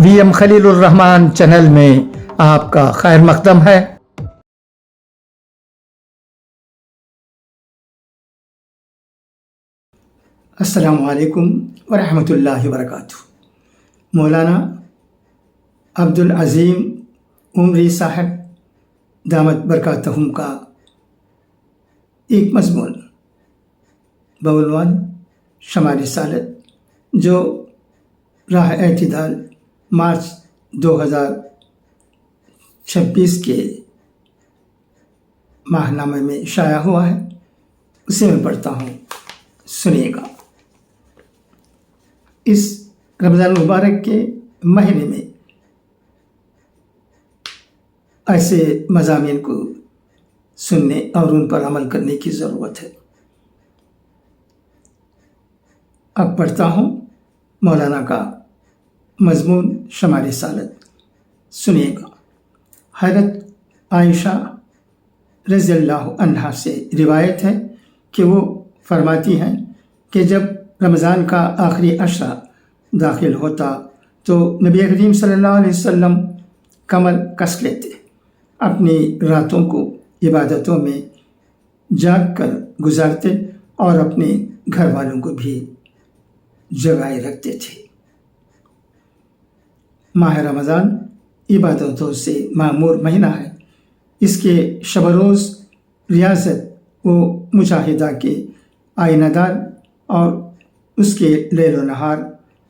VM خلیل الرحمان channel میں آپ کا خیر مقدم ہے۔ السلام علیکم ورحمۃ اللہ وبرکاتہ۔ مولانا عبدالعظیم عمری صاحب دامت برکاتہم کا ایک مضمون بعنوان شمع رسالت، جو راہ اعتدال مارچ 2026 کے ماہ نامے میں شائع ہوا ہے، اسے میں پڑھتا ہوں، سنیے گا۔ اس رمضان المبارک کے مہینے میں ایسے مضامین کو سننے اور ان پر عمل کرنے کی ضرورت ہے۔ اب پڑھتا ہوں مولانا کا مضمون شمع رسالت، سنیے گا۔ حضرت عائشہ رضی اللہ عنہا سے روایت ہے کہ وہ فرماتی ہیں کہ جب رمضان کا آخری عشرہ داخل ہوتا تو نبی کریم صلی اللہ علیہ وسلم کمر کس لیتے، اپنی راتوں کو عبادتوں میں جاگ کر گزارتے اور اپنے گھر والوں کو بھی جگائے رکھتے تھے۔ ماہ رمضان عبادتوں سے معمور مہینہ ہے۔ اس کے شب و روز ریاضت و مجاہدہ کے آئینہ دار اور اس کے لیل و نہار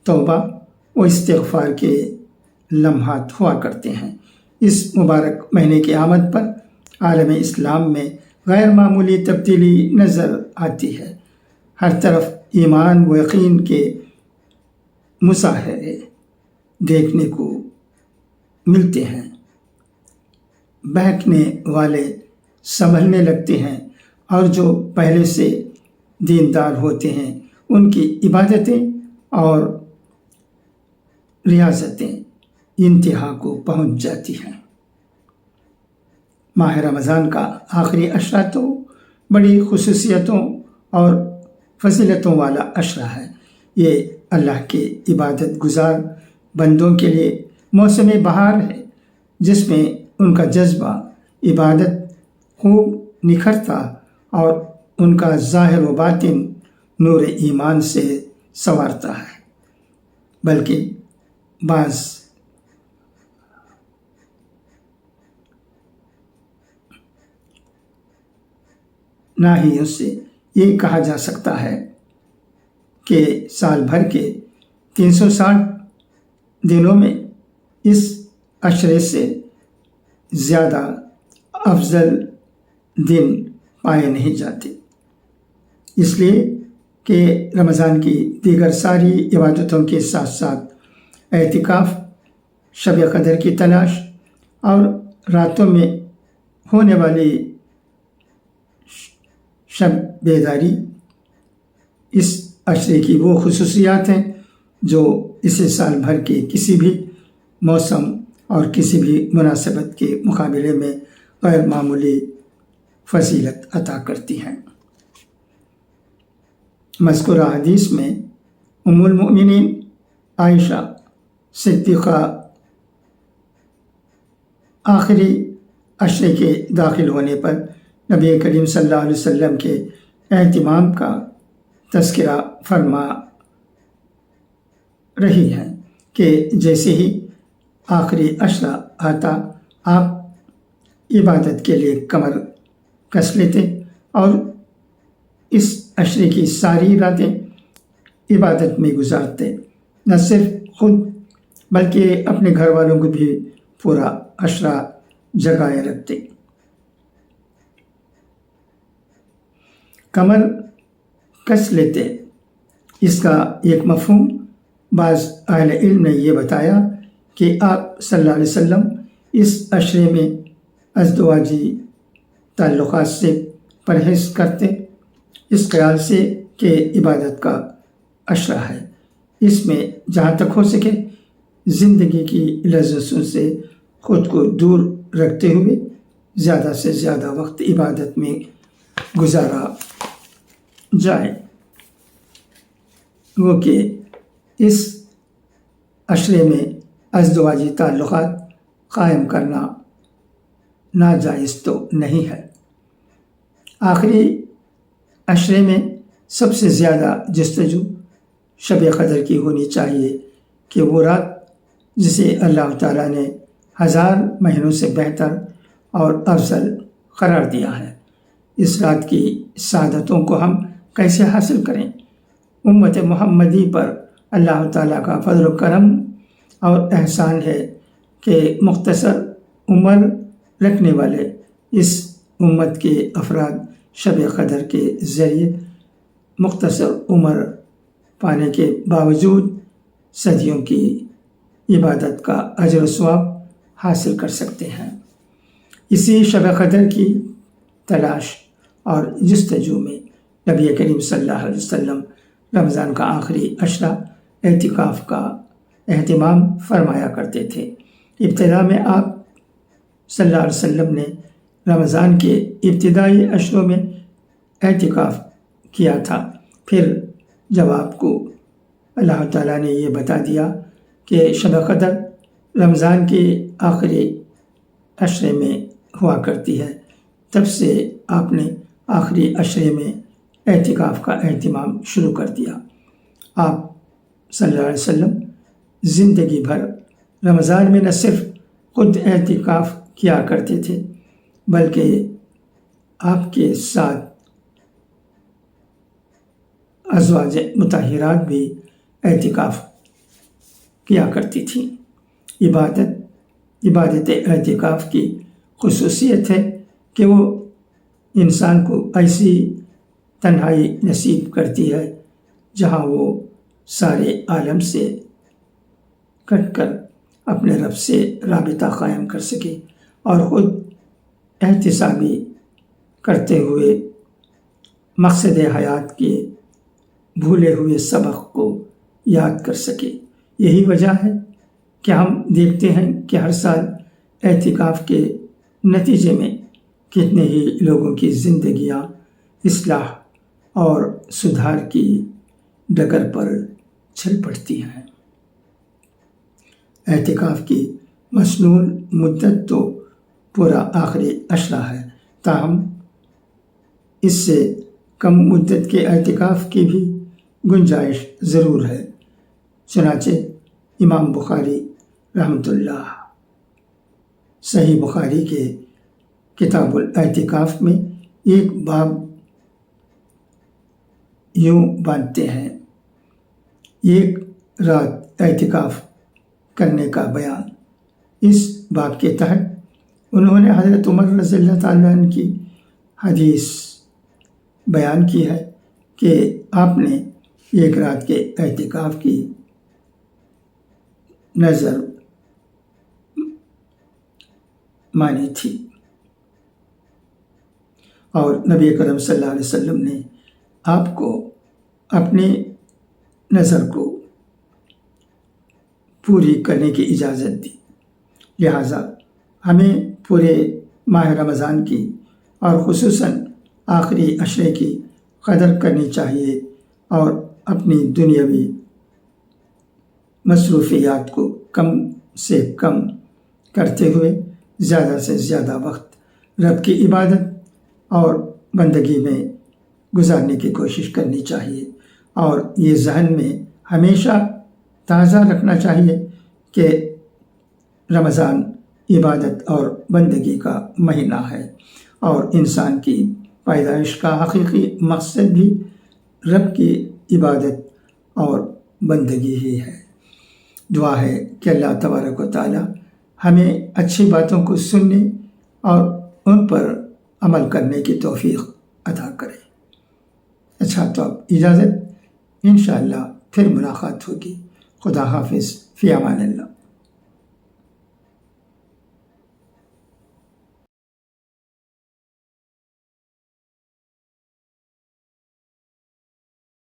توبہ و استغفار کے لمحات ہوا کرتے ہیں۔ اس مبارک مہینے کی آمد پر عالم اسلام میں غیر معمولی تبدیلی نظر آتی ہے۔ ہر طرف ایمان و یقین کے مظاہرے دیکھنے کو ملتے ہیں۔ بہکنے والے سنبھلنے لگتے ہیں اور جو پہلے سے دیندار ہوتے ہیں ان کی عبادتیں اور ریاضتیں انتہا کو پہنچ جاتی ہیں۔ ماہ رمضان کا آخری عشرہ تو بڑی خصوصیتوں اور فضیلتوں والا عشرہ ہے۔ یہ اللہ کے عبادت گزار بندوں کے لیے موسم بہار ہے، جس میں ان کا جذبہ عبادت خوب نکھرتا اور ان کا ظاہر و باطن نور ایمان سے سنوارتا ہے۔ بلکہ بعض ناحیوں سے یہ کہا جا سکتا ہے کہ سال بھر کے 360 دنوں میں اس عشرے سے زیادہ افضل دن پائے نہیں جاتے، اس لیے کہ رمضان کی دیگر ساری عبادتوں کے ساتھ ساتھ اعتکاف، شب قدر کی تلاش اور راتوں میں ہونے والی شب بیداری اس عشرے کی وہ خصوصیات ہیں جو اسے سال بھر کے کسی بھی موسم اور کسی بھی مناسبت کے مقابلے میں غیر معمولی فضیلت عطا کرتی ہیں۔ مذکورہ حدیث میں ام المؤمنین عائشہ صدیقہ آخری عشرے کے داخل ہونے پر نبی کریم صلی اللہ علیہ وسلم کے اہتمام کا تذکرہ فرما رہی ہیں کہ جیسے ہی آخری عشرہ آتا آپ عبادت کے لیے کمر کس لیتے اور اس عشرے کی ساری راتیں عبادت میں گزارتے، نہ صرف خود بلکہ اپنے گھر والوں کو بھی پورا عشرہ جگائے رکھتے۔ کمر کس لیتے، اس کا ایک مفہوم بعض اہل علم نے یہ بتایا کہ آپ صلی اللہ علیہ وسلم اس عشرے میں ازدواجی تعلقات سے پرہیز کرتے، اس خیال سے کہ عبادت کا عشرہ ہے، اس میں جہاں تک ہو سکے زندگی کی لذتوں سے خود کو دور رکھتے ہوئے زیادہ سے زیادہ وقت عبادت میں گزارا جائے۔ وہ کہ اس عشرے میں ازدواجی تعلقات قائم کرنا ناجائز تو نہیں ہے۔ آخری عشرے میں سب سے زیادہ جستجو شب قدر کی ہونی چاہیے کہ وہ رات جسے اللہ تعالیٰ نے 1000 مہینوں سے بہتر اور افضل قرار دیا ہے، اس رات کی سعادتوں کو ہم کیسے حاصل کریں؟ امت محمدی پر اللہ تعالیٰ کا فضل و کرم اور احسان ہے کہ مختصر عمر رکھنے والے اس امت کے افراد شب قدر کے ذریعے مختصر عمر پانے کے باوجود صدیوں کی عبادت کا اجر و ثواب حاصل کر سکتے ہیں۔ اسی شب قدر کی تلاش اور جستجو میں نبی کریم صلی اللہ علیہ وسلم رمضان کا آخری عشرہ اعتکاف کا اہتمام فرمایا کرتے تھے۔ ابتدا میں آپ صلی اللہ علیہ وسلم نے رمضان کے ابتدائی عشروں میں اعتکاف کیا تھا، پھر جب آپ کو اللہ تعالیٰ نے یہ بتا دیا کہ شب قدر رمضان کے آخری عشرے میں ہوا کرتی ہے، تب سے آپ نے آخری عشرے میں اعتکاف کا اہتمام شروع کر دیا۔ آپ صلی اللہ علیہ وسلم زندگی بھر رمضان میں نہ صرف خود اعتکاف کیا کرتے تھے بلکہ آپ کے ساتھ ازواج مطہرات بھی اعتکاف کیا کرتی تھیں۔ عبادت اعتکاف کی خصوصیت ہے کہ وہ انسان کو ایسی تنہائی نصیب کرتی ہے جہاں وہ سارے عالم سے کٹ کر اپنے رب سے رابطہ قائم کر سکے اور خود احتسابی کرتے ہوئے مقصد حیات کے بھولے ہوئے سبق کو یاد کر سکے۔ یہی وجہ ہے کہ ہم دیکھتے ہیں کہ ہر سال اعتکاف کے نتیجے میں کتنے ہی لوگوں کی زندگیاں اصلاح اور سدھار کی ڈگر پر چل پڑتی ہیں۔ اعتکاف کی مسنون مدت تو پورا آخری عشرہ ہے، تاہم اس سے کم مدت کے اعتکاف کی بھی گنجائش ضرور ہے۔ چنانچہ امام بخاری رحمۃ اللہ صحیح بخاری کے کتاب الاعتکاف میں ایک باب یوں باندھتے ہیں: ایک رات اعتکاف کرنے کا بیان۔ اس باب کے تحت انہوں نے حضرت عمر رضی اللہ تعالیٰ عنہ کی حدیث بیان کی ہے کہ آپ نے ایک رات کے اعتکاف کی نظر مانی تھی اور نبی کرم صلی اللہ علیہ وسلم نے آپ کو اپنی نظر کو پوری کرنے کی اجازت دی۔ لہٰذا ہمیں پورے ماہ رمضان کی اور خصوصاً آخری عشرے کی قدر کرنی چاہیے اور اپنی دنیاوی مصروفیات کو کم سے کم کرتے ہوئے زیادہ سے زیادہ وقت رب کی عبادت اور بندگی میں گزارنے کی کوشش کرنی چاہیے، اور یہ ذہن میں ہمیشہ تازہ رکھنا چاہیے کہ رمضان عبادت اور بندگی کا مہینہ ہے اور انسان کی پیدائش کا حقیقی مقصد بھی رب کی عبادت اور بندگی ہی ہے۔ دعا ہے کہ اللہ تبارک و تعالی ہمیں اچھی باتوں کو سننے اور ان پر عمل کرنے کی توفیق عطا کرے۔ اچھا، تو اب اجازت، انشاءاللہ پھر ملاقات ہوگی۔ خدا حافظ، فی امان اللہ۔